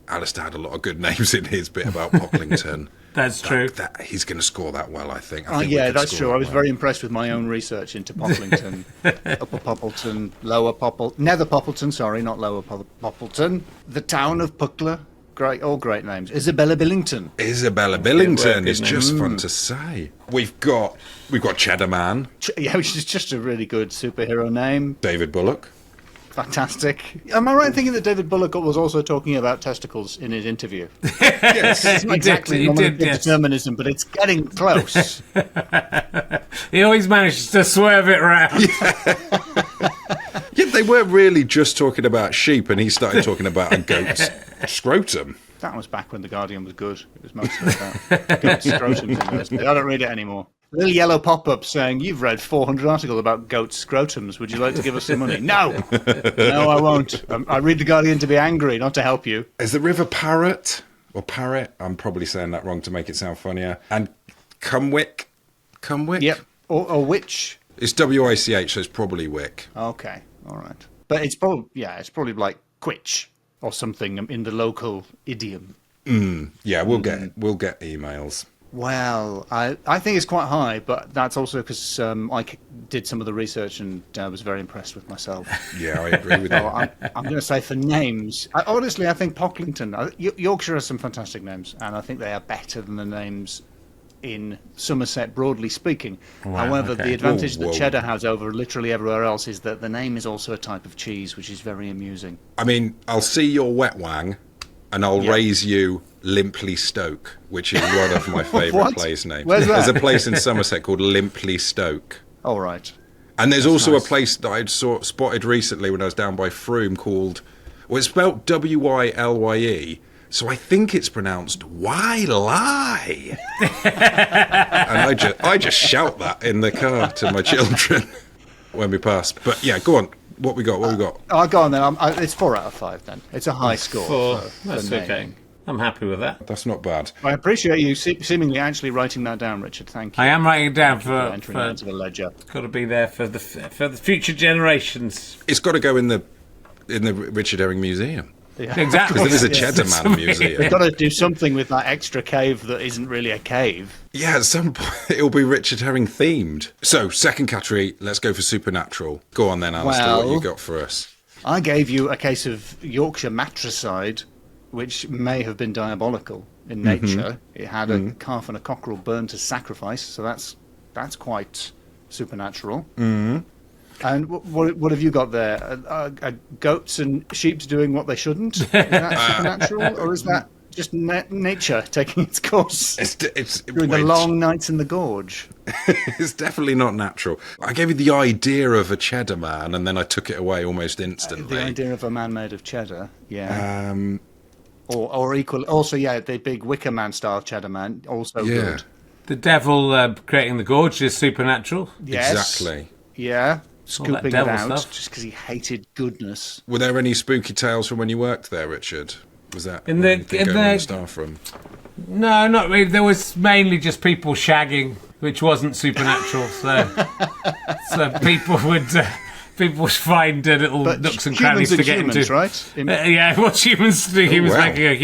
Alistair had a lot of good names in his bit about Pocklington. That's true. He's going to score that well, I think. Yeah, that's true. I was very impressed with my own research into Pocklington. Upper Poppleton, Lower Poppleton, Nether Poppleton, sorry, not Lower Poppleton. The town of Puckler. Great, all great names. Isabella Billington. Isabella Billington is just fun to say. We've got Cheddar Man. Which is just a really good superhero name. David Bullock. Fantastic. Am I right in thinking that David Bullock was also talking about testicles in his interview? Yes. It's not exactly determinism, but it's getting close. He always manages to swerve it around. Yeah, they were really just talking about sheep, and he started talking about a goat's scrotum. That was back when The Guardian was good. It was mostly about goat scrotums. I don't read it anymore. Little yellow pop-up saying, "You've read 400 articles about goat scrotums. Would you like to give us some money?" No! No, I won't. I read The Guardian to be angry, not to help you. Is the river Parrot? Or Parrot? I'm probably saying that wrong to make it sound funnier. And Cumwick? Yep. Or Witch? It's W-I-C-H, so it's probably Wick. Okay, all right. But it's probably like Quitch or something in the local idiom. Yeah, we'll get emails. Well, I think it's quite high, but that's also because I did some of the research and I was very impressed with myself. Yeah, I agree with you. I'm going to say for names, honestly, I think Pocklington, Yorkshire has some fantastic names, and I think they are better than the names in Somerset, broadly speaking. Wow, However, the advantage that Cheddar has over literally everywhere else is that the name is also a type of cheese, which is very amusing. I mean, I'll see your wet wang, and I'll raise you Limpley Stoke, which is one of my favourite place names. Where's that? There's a place in Somerset called Limpley Stoke. Oh, right. And there's also a place that I'd spotted recently when I was down by Frome called, well, it's spelled W-Y-L-Y-E, so I think it's pronounced Why-Lie. And I just shout that in the car to my children when we pass. But yeah, go on. What we got? I'll go on then. It's 4 out of 5 then. It's a high score. That's okay. I'm happy with that. That's not bad. I appreciate you seemingly actually writing that down, Richard. Thank you. I am writing it down for entering that into the ledger. Got to be there for the future generations. It's got to go in the Richard Herring Museum. Yeah. Exactly. Because there is a Cheddar Man museum. We've got to do something with that extra cave that isn't really a cave. Yeah, at some point it'll be Richard Herring themed. So, second category, let's go for supernatural. Go on then, Alistair, what you got for us? I gave you a case of Yorkshire matricide, which may have been diabolical in nature. It had a calf and a cockerel burned to sacrifice, so that's quite supernatural. And what have you got there? Goats and sheep doing what they shouldn't? Is that supernatural, or is that just nature taking its course It's during the long nights in the gorge? It's definitely not natural. I gave you the idea of a Cheddar Man, and then I took it away almost instantly. The idea of a man made of cheddar, yeah. Or equal. Also, yeah, the big Wicker Man style Cheddar Man, also good. The devil creating the gorge is supernatural. Yes. Exactly. Yeah. Scooping it out stuff. just because he hated goodness. Were there any spooky tales from when you worked there, Richard? Was that in the staff room? No, not really. There was mainly just people shagging, which wasn't supernatural. So people would find little nooks and crannies to get into. Right? Yeah, what humans do? Humans making a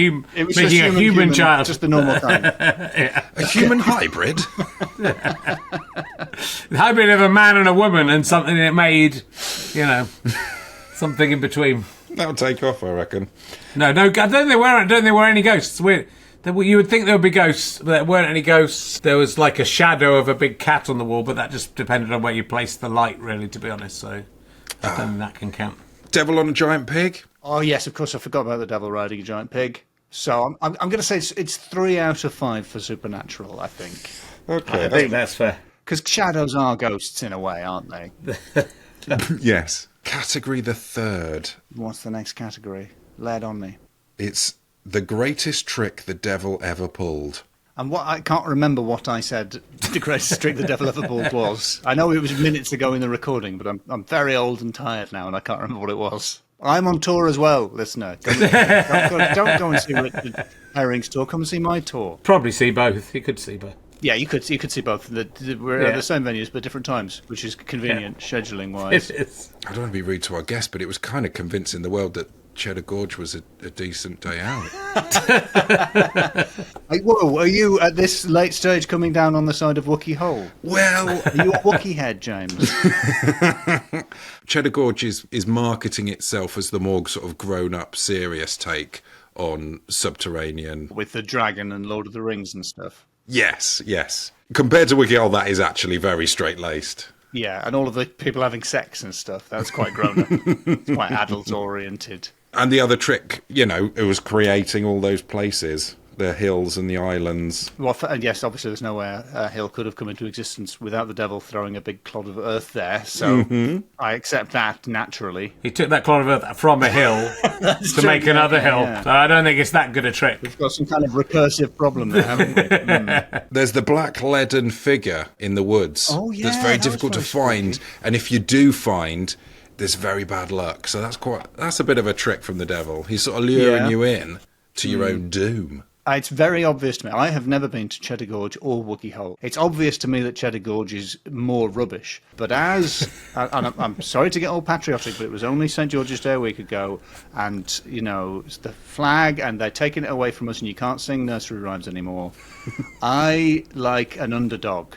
human child, just the normal kind. A human hybrid. The hybrid of a man and a woman, and something that made, something in between. That'll take off, I reckon. No, I don't think there were any ghosts. You would think there would be ghosts, but there weren't any ghosts. There was like a shadow of a big cat on the wall, but that just depended on where you placed the light, really, to be honest. So I don't think that can count. Devil on a giant pig? Oh, yes, of course. I forgot about the devil riding a giant pig. So I'm going to say it's 3 out of 5 for supernatural, I think. Okay. I think that's fair. Because shadows are ghosts in a way, aren't they? Yes. Category the third. What's the next category? Lay it on me. It's the greatest trick the devil ever pulled. And what I can't remember what I said the greatest trick the devil ever pulled was. I know it was minutes ago in the recording, but I'm very old and tired now, and I can't remember what it was. I'm on tour as well, listener. Don't go and see Richard Herring's tour. Come and see my tour. Probably see both. You could see both. Yeah, you could see both. We're at the same venues but different times, which is convenient scheduling wise. It is. I don't want to be rude to our guest, but it was kind of convincing the world that Cheddar Gorge was a decent day out. Whoa, are you at this late stage coming down on the side of Wookey Hole? Well, are you a Wookey head, James? Cheddar Gorge is marketing itself as the more sort of grown-up, serious take on subterranean. With the dragon and Lord of the Rings and stuff. Yes. Compared to Wookey Hole, that is actually very straight-laced. Yeah, and all of the people having sex and stuff. That's quite grown-up. It's quite adult-oriented. And the other trick, it was creating all those places, the hills and the islands. Well, and yes, obviously there's no way a hill could have come into existence without the devil throwing a big clod of earth there, so I accept that naturally. He took that clod of earth from a hill to make another hill, so I don't think it's that good a trick. We've got some kind of recursive problem there, haven't we? There's the black leaden figure in the woods that's very difficult to find, and if you do find, there's very bad luck. So that's a bit of a trick from the devil. He's sort of luring you in to your own doom. It's very obvious to me. I have never been to Cheddar Gorge or Wookey Hole. It's obvious to me that Cheddar Gorge is more rubbish. But and I'm sorry to get all patriotic, but it was only St. George's Day a week ago, and, it's the flag, and they're taking it away from us, and you can't sing nursery rhymes anymore. I like an underdog.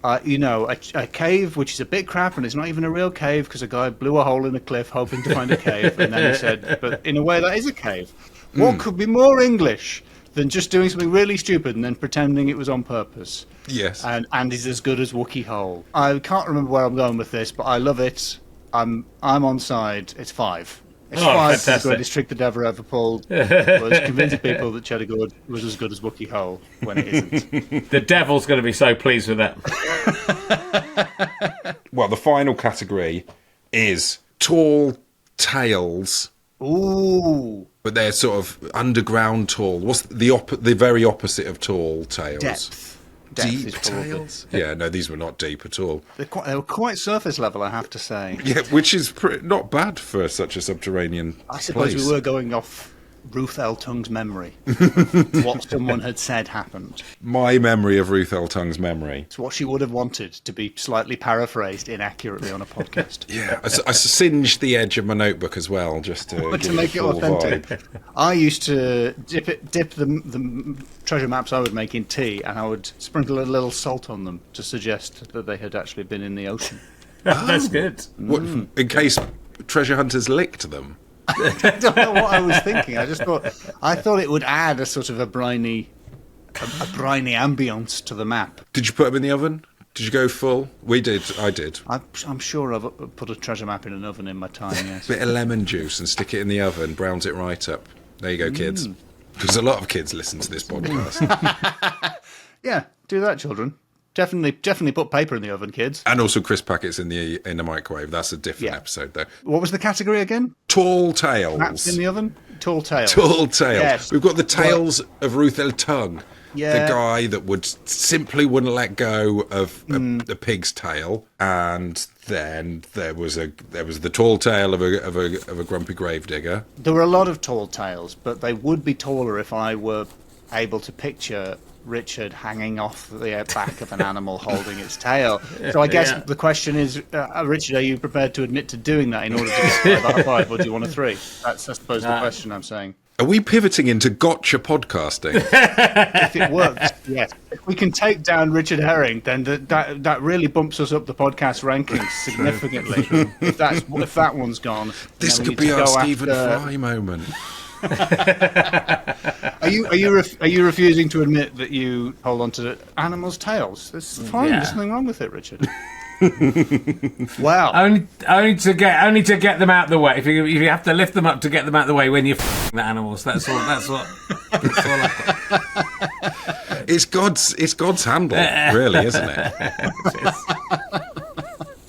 A cave, which is a bit crap, and it's not even a real cave, because a guy blew a hole in a cliff hoping to find a cave, and then he said, but in a way that is a cave. What could be more English than just doing something really stupid and then pretending it was on purpose? Yes. And is as good as Wookey Hole. I can't remember where I'm going with this, but I love it. I'm on side. It's 5. It's 5 for the greatest trick the devil ever pulled. Was convincing people that Cheddar Gorge was as good as Wookey Hole when it isn't. The devil's going to be so pleased with that. Well, the final category is tall tales. Ooh. But they're sort of underground tall. What's the very opposite of tall tales? Depth deep tales? Yeah, no, these were not deep at all. They were quite surface level, I have to say. Yeah, which is not bad for such a subterranean I suppose place. We were going off Ruth L. Tung's memory. What someone had said happened. My memory of Ruth L. Tung's memory. It's what she would have wanted to be slightly paraphrased inaccurately on a podcast. Yeah, I singed the edge of my notebook as well, just to make it authentic. Vibe. I used to dip the treasure maps I would make in tea, and I would sprinkle a little salt on them to suggest that they had actually been in the ocean. That's good. What, in case treasure hunters licked them? I don't know what I was thinking. I thought it would add a sort of a briny ambience to the map. Did you put them in the oven? Did you go full? We did. I did. I'm sure I've put a treasure map in an oven in my time, yes. Bit of lemon juice and stick it in the oven, browns it right up. There you go, kids. Because a lot of kids listen to this podcast. Yeah, do that, children. Definitely put paper in the oven, kids. And also crisp packets in the microwave. That's a different episode, though. What was the category again? Tall tales. Maps in the oven? Tall tales. Tall tales. Yes. We've got the tales of Ruth L. Tung. Yeah. The guy that wouldn't let go of a pig's tail, and then there was the tall tale of a grumpy gravedigger. There were a lot of tall tales, but they would be taller if I were able to picture Richard hanging off the back of an animal holding its tail. So I guess the question is, Richard, are you prepared to admit to doing that in order to get 5 out of 5, or do you want a 3? That's, I suppose, the question I'm saying. Are we pivoting into gotcha podcasting? If it works, yes. If we can take down Richard Herring, then that really bumps us up the podcast rankings significantly. if that one's gone, this could be our Stephen Fry moment. Are you refusing to admit that you hold on to animals' tails? That's fine. There's nothing wrong with it, Richard. Wow. Only to get them out of the way. If you have to lift them up to get them out of the way when you're the animals, that's all. That's what. It's God's handle, really, isn't it?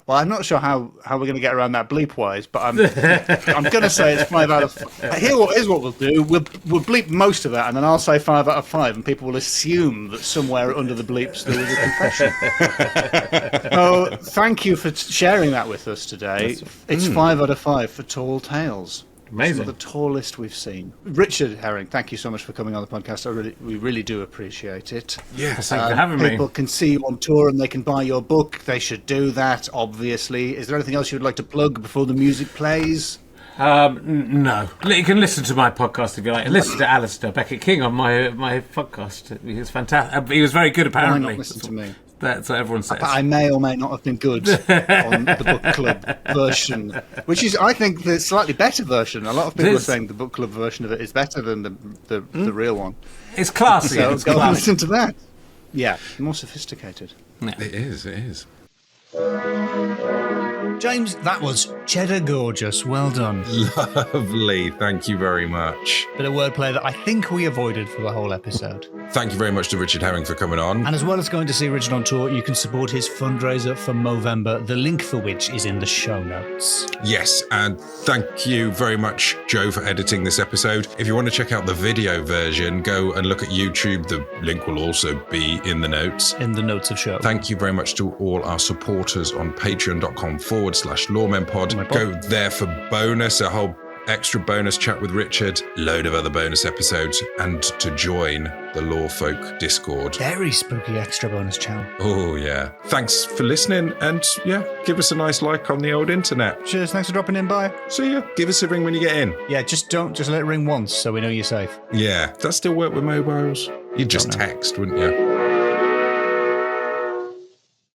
Well, I'm not sure how we're going to get around that bleep-wise, but I'm going to say it's 5 out of 5. Here's what we'll do. We'll bleep most of that, and then I'll say 5 out of 5, and people will assume that somewhere under the bleeps there was a confession. So thank you for sharing that with us today. It's 5 out of 5 for tall tales. Amazing. Some of the tallest we've seen. Richard Herring, thank you so much for coming on the podcast. We really do appreciate it. Yes, thank you for having me. People can see you on tour and they can buy your book. They should do that, obviously. Is there anything else you would like to plug before the music plays? No. You can listen to my podcast if you like. Listen to Alistair Beckett King on my podcast. He was fantastic. He was very good, apparently. Why not listen to me? That's what everyone says. I may or may not have been good on the book club version, which is, I think, the slightly better version. A lot of people are saying the book club version of it is better than the real one. It's classy. So go and listen to that. Yeah, more sophisticated. Yeah. It is. James, that was Cheddar Gorgeous. Well done. Lovely. Thank you very much. Bit of wordplay that I think we avoided for the whole episode. Thank you very much to Richard Herring for coming on. And as well as going to see Richard on tour, you can support his fundraiser for Movember, the link for which is in the show notes. Yes, and thank you very much, Joe, for editing this episode. If you want to check out the video version, go and look at YouTube. The link will also be in the notes. In the notes of show. Thank you very much to all our supporters on patreon.com/LoremenPod. Go there for bonus, a whole extra bonus chat with Richard, load of other bonus episodes, and to join the Lore Folk Discord. Very spooky extra bonus channel. Oh, yeah. Thanks for listening, and give us a nice like on the old internet. Cheers, thanks for dropping in, bye. See ya. Give us a ring when you get in. Yeah, just let it ring once so we know you're safe. Yeah. Does that still work with mobiles? You'd just text, wouldn't you?